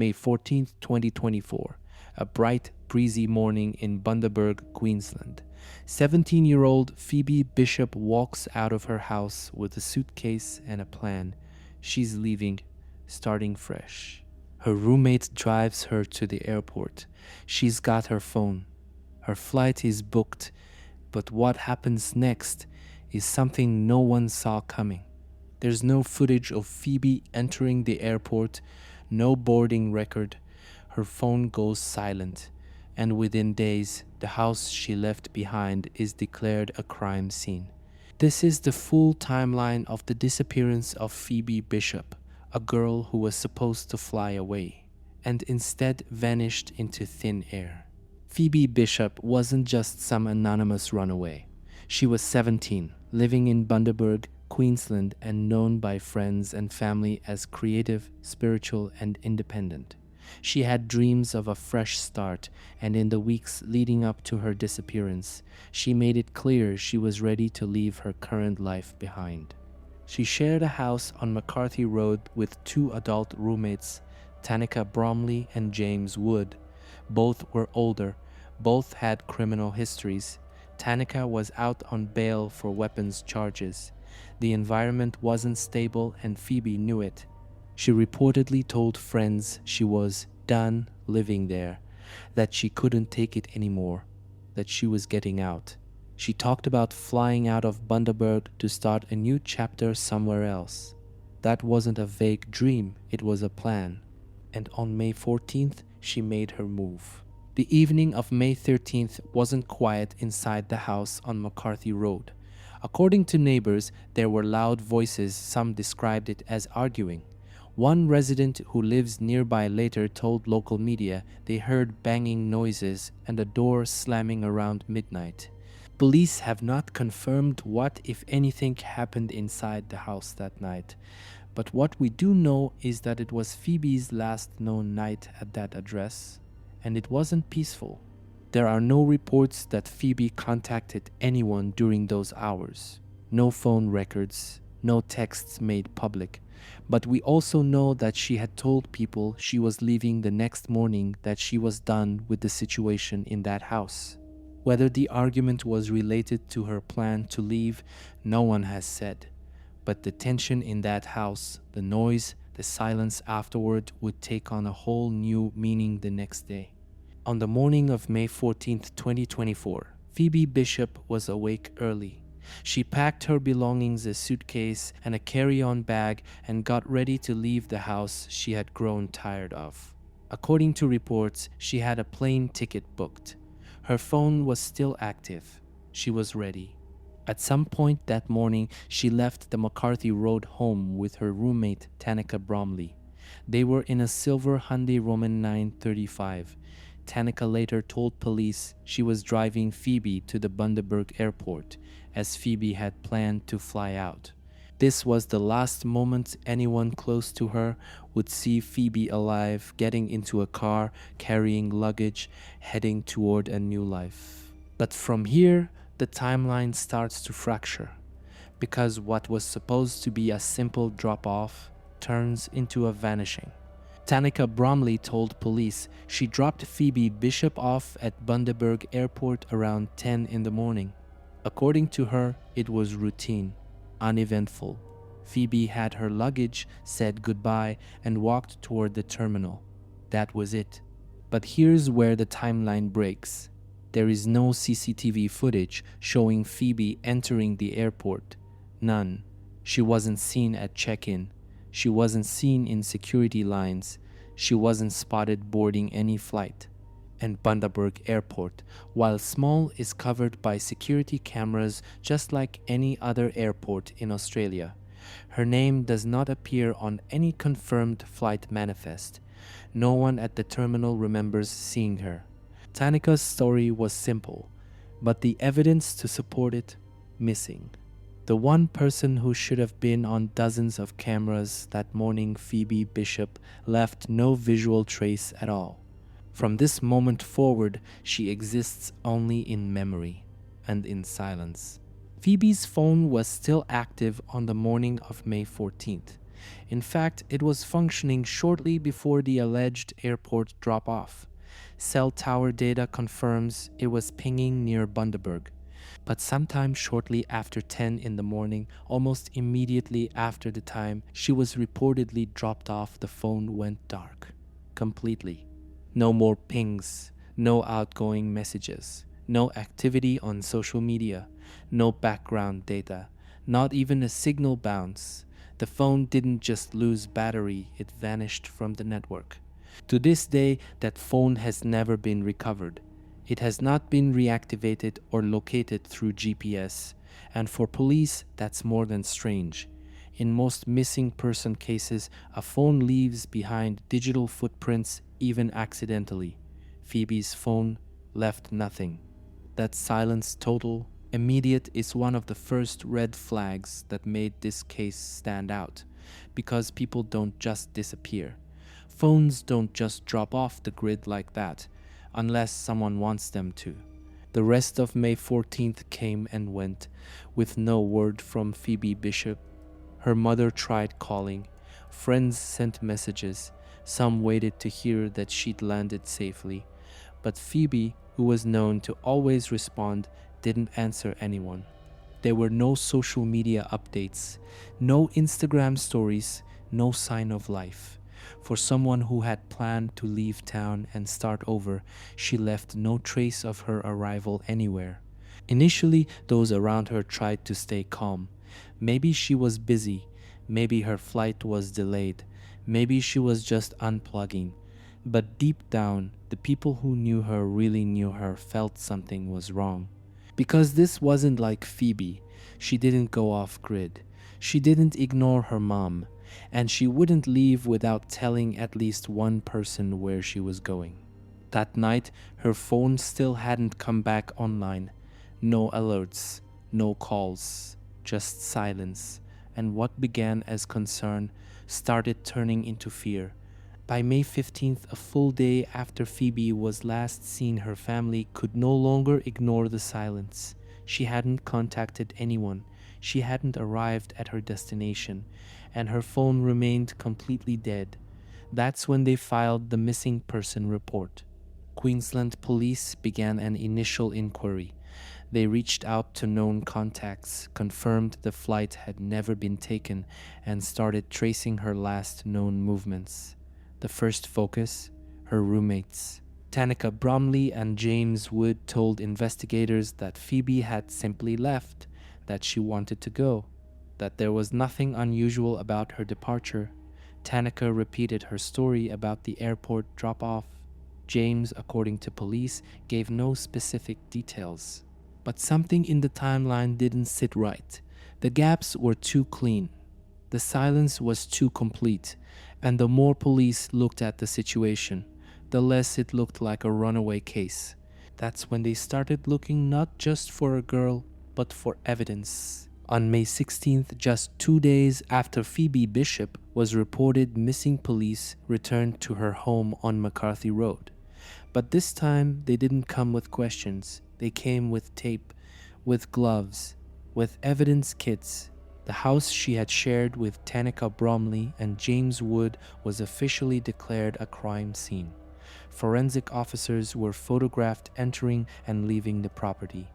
May 14th, 2024. A bright, breezy morning in Bundaberg, Queensland. 17-year-old Phoebe Bishop walks out of her house with a suitcase and a plan. She's leaving, starting fresh. Her roommate drives her to the airport. She's got her phone. Her flight is booked, but what happens next is something no one saw coming. There's no footage of Phoebe entering the airport, no boarding record. Her phone goes silent, and within days, the house she left behind is declared a crime scene. This is the full timeline of the disappearance of Phoebe Bishop, a girl who was supposed to fly away, and instead vanished into thin air. Phoebe Bishop wasn't just some anonymous runaway. She was 17, living in Bundaberg, Queensland, and known by friends and family as creative, spiritual, and independent. She had dreams of a fresh start, and in the weeks leading up to her disappearance, she made it clear she was ready to leave her current life behind. She shared a house on McCarthy Road with two adult roommates, Tanika Bromley and James Wood. Both were older, both had criminal histories. Tanika was out on bail for weapons charges. The environment wasn't stable and Phoebe knew it. She reportedly told friends she was done living there, that she couldn't take it anymore, that she was getting out. She talked about flying out of Bundaberg to start a new chapter somewhere else. That wasn't a vague dream, it was a plan. And on May 14th, she made her move. The evening of May 13th wasn't quiet inside the house on McCarthy Road. According to neighbors, there were loud voices. Some described it as arguing. One resident who lives nearby later told local media they heard banging noises and a door slamming around midnight. Police have not confirmed what, if anything, happened inside the house that night. But what we do know is that it was Phoebe's last known night at that address, and it wasn't peaceful. There are no reports that Phoebe contacted anyone during those hours. No phone records, no texts made public. But we also know that she had told people she was leaving the next morning, that she was done with the situation in that house. Whether the argument was related to her plan to leave, no one has said. But the tension in that house, the noise, the silence afterward would take on a whole new meaning the next day. On the morning of May 14th, 2024, Phoebe Bishop was awake early. She packed her belongings, a suitcase and a carry-on bag, and got ready to leave the house she had grown tired of. According to reports, she had a plane ticket booked. Her phone was still active. She was ready. At some point that morning, she left the McCarthy Road home with her roommate, Tanika Bromley. They were in a silver Hyundai Roman 935. Tanika later told police she was driving Phoebe to the Bundaberg airport, as Phoebe had planned to fly out. This was the last moment anyone close to her would see Phoebe alive, getting into a car, carrying luggage, heading toward a new life. But from here, the timeline starts to fracture, because what was supposed to be a simple drop-off turns into a vanishing. Tanika Bromley told police she dropped Phoebe Bishop off at Bundaberg Airport around 10 in the morning. According to her, it was routine, uneventful. Phoebe had her luggage, said goodbye, and walked toward the terminal. That was it. But here's where the timeline breaks. There is no CCTV footage showing Phoebe entering the airport. None. She wasn't seen at check-in. She wasn't seen in security lines. She wasn't spotted boarding any flight. And Bundaberg Airport, while small, is covered by security cameras just like any other airport in Australia. Her name does not appear on any confirmed flight manifest. No one at the terminal remembers seeing her. Tanika's story was simple, but the evidence to support it, missing. The one person who should have been on dozens of cameras that morning, Phoebe Bishop, left no visual trace at all. From this moment forward, she exists only in memory and in silence. Phoebe's phone was still active on the morning of May 14th. In fact, it was functioning shortly before the alleged airport drop-off. Cell tower data confirms it was pinging near Bundaberg. But sometime shortly after 10 in the morning, almost immediately after the time she was reportedly dropped off, the phone went dark. Completely. No more pings, no outgoing messages, no activity on social media, no background data, not even a signal bounce. The phone didn't just lose battery, it vanished from the network. To this day, that phone has never been recovered. It has not been reactivated or located through GPS, and for police, that's more than strange. In most missing person cases, a phone leaves behind digital footprints, even accidentally. Phoebe's phone left nothing. That silence, total, immediate, is one of the first red flags that made this case stand out, because people don't just disappear. Phones don't just drop off the grid like that, unless someone wants them to. The rest of May 14th came and went, with no word from Phoebe Bishop. Her mother tried calling, friends sent messages, some waited to hear that she'd landed safely. But Phoebe, who was known to always respond, didn't answer anyone. There were no social media updates, no Instagram stories, no sign of life. For someone who had planned to leave town and start over, she left no trace of her arrival anywhere. Initially, those around her tried to stay calm. Maybe she was busy, maybe her flight was delayed, maybe she was just unplugging. But deep down, the people who knew her really knew her felt something was wrong. Because this wasn't like Phoebe. She didn't go off grid. She didn't ignore her mom. And she wouldn't leave without telling at least one person where she was going. That night, her phone still hadn't come back online. No alerts, no calls, just silence. And what began as concern started turning into fear. By May 15th, a full day after Phoebe was last seen, her family could no longer ignore the silence. She hadn't contacted anyone. She hadn't arrived at her destination, and her phone remained completely dead. That's when they filed the missing person report. Queensland police began an initial inquiry. They reached out to known contacts, confirmed the flight had never been taken, and started tracing her last known movements. The first focus, her roommates. Tanika Bromley and James Wood told investigators that Phoebe had simply left, that she wanted to go, that there was nothing unusual about her departure. Tanika repeated her story about the airport drop-off. James, according to police, gave no specific details. But something in the timeline didn't sit right. The gaps were too clean. The silence was too complete. And the more police looked at the situation, the less it looked like a runaway case. That's when they started looking not just for a girl, but for evidence. On May 16th, just 2 days after Phoebe Bishop was reported missing, police returned to her home on McCarthy Road. But this time, they didn't come with questions. They came with tape, with gloves, with evidence kits. The house she had shared with Tanika Bromley and James Wood was officially declared a crime scene. Forensic officers were photographed entering and leaving the property.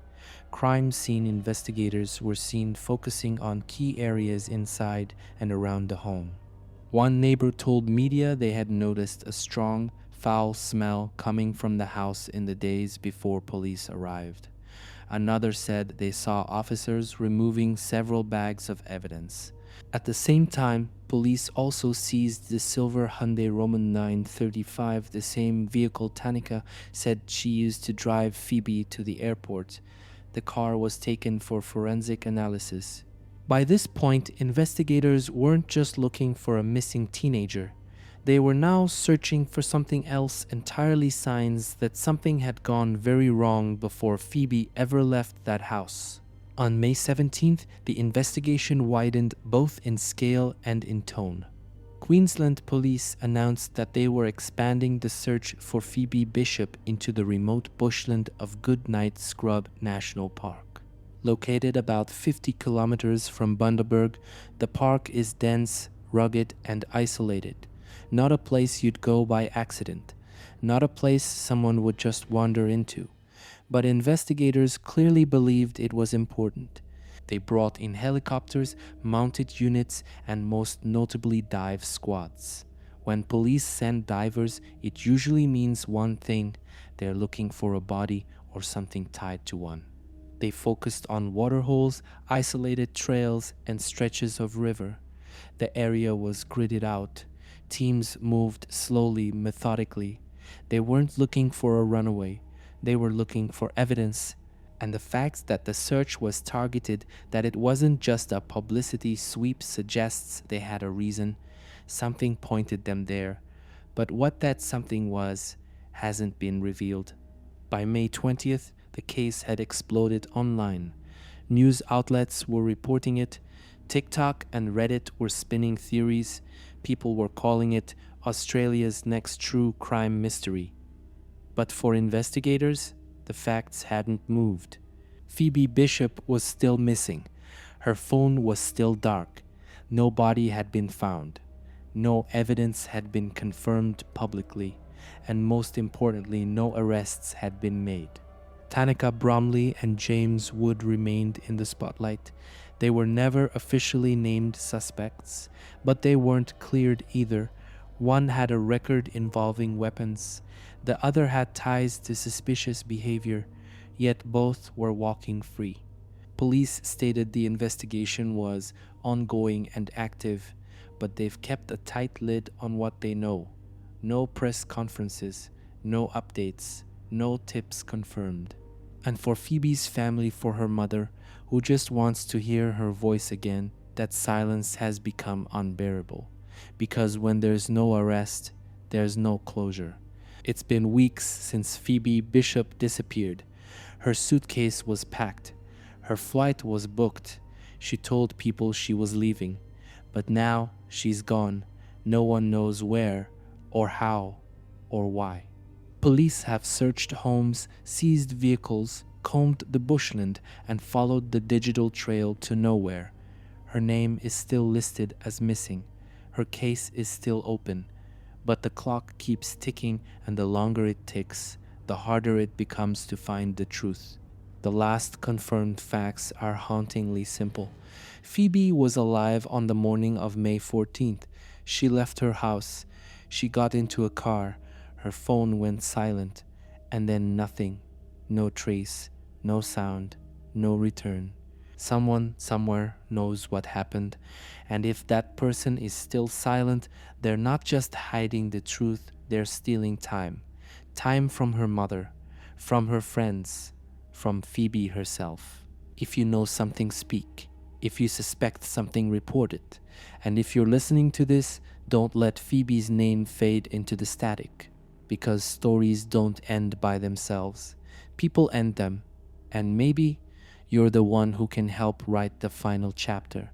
Crime scene investigators were seen focusing on key areas inside and around the home. One neighbor told media they had noticed a strong, foul smell coming from the house in the days before police arrived. Another said they saw officers removing several bags of evidence. At the same time, police also seized the silver Hyundai Roman 935, the same vehicle Tanika said she used to drive Phoebe to the airport. The car was taken for forensic analysis. By this point, investigators weren't just looking for a missing teenager. They were now searching for something else entirely, signs that something had gone very wrong before Phoebe ever left that house. On May 17th, the investigation widened both in scale and in tone. Queensland police announced that they were expanding the search for Phoebe Bishop into the remote bushland of Goodnight Scrub National Park. Located about 50 kilometers from Bundaberg, the park is dense, rugged, and isolated. Not a place you'd go by accident. Not a place someone would just wander into. But investigators clearly believed it was important. They brought in helicopters, mounted units, and most notably dive squads. When police send divers, it usually means one thing: they're looking for a body or something tied to one. They focused on waterholes, isolated trails, and stretches of river. The area was gridded out. Teams moved slowly, methodically. They weren't looking for a runaway. They were looking for evidence. And the fact that the search was targeted, that it wasn't just a publicity sweep, suggests they had a reason. Something pointed them there. But what that something was hasn't been revealed. By May 20th, the case had exploded online. News outlets were reporting it. TikTok and Reddit were spinning theories. People were calling it Australia's next true crime mystery. But for investigators, the facts hadn't moved. Phoebe Bishop was still missing. Her phone was still dark. No body had been found. No evidence had been confirmed publicly. And most importantly, no arrests had been made. Tanika Bromley and James Wood remained in the spotlight. They were never officially named suspects, but they weren't cleared either. One had a record involving weapons. The other had ties to suspicious behavior, yet both were walking free. Police stated the investigation was ongoing and active, but they've kept a tight lid on what they know. No press conferences, no updates, no tips confirmed. And for Phoebe's family, for her mother, who just wants to hear her voice again, that silence has become unbearable. Because when there's no arrest, there's no closure. It's been weeks since Phoebe Bishop disappeared. Her suitcase was packed. Her flight was booked. She told people she was leaving. But now she's gone. No one knows where, or how, or why. Police have searched homes, seized vehicles, combed the bushland, and followed the digital trail to nowhere. Her name is still listed as missing. Her case is still open. But the clock keeps ticking, and the longer it ticks, the harder it becomes to find the truth. The last confirmed facts are hauntingly simple. Phoebe was alive on the morning of May 14th. She left her house. She got into a car. Her phone went silent. And then nothing. No trace. No sound. No return. Someone somewhere knows what happened. And if that person is still silent, they're not just hiding the truth, they're stealing time. Time from her mother, from her friends, from Phoebe herself. If you know something, speak. If you suspect something, report it. And if you're listening to this, don't let Phoebe's name fade into the static. Because stories don't end by themselves. People end them. And maybe you're the one who can help write the final chapter.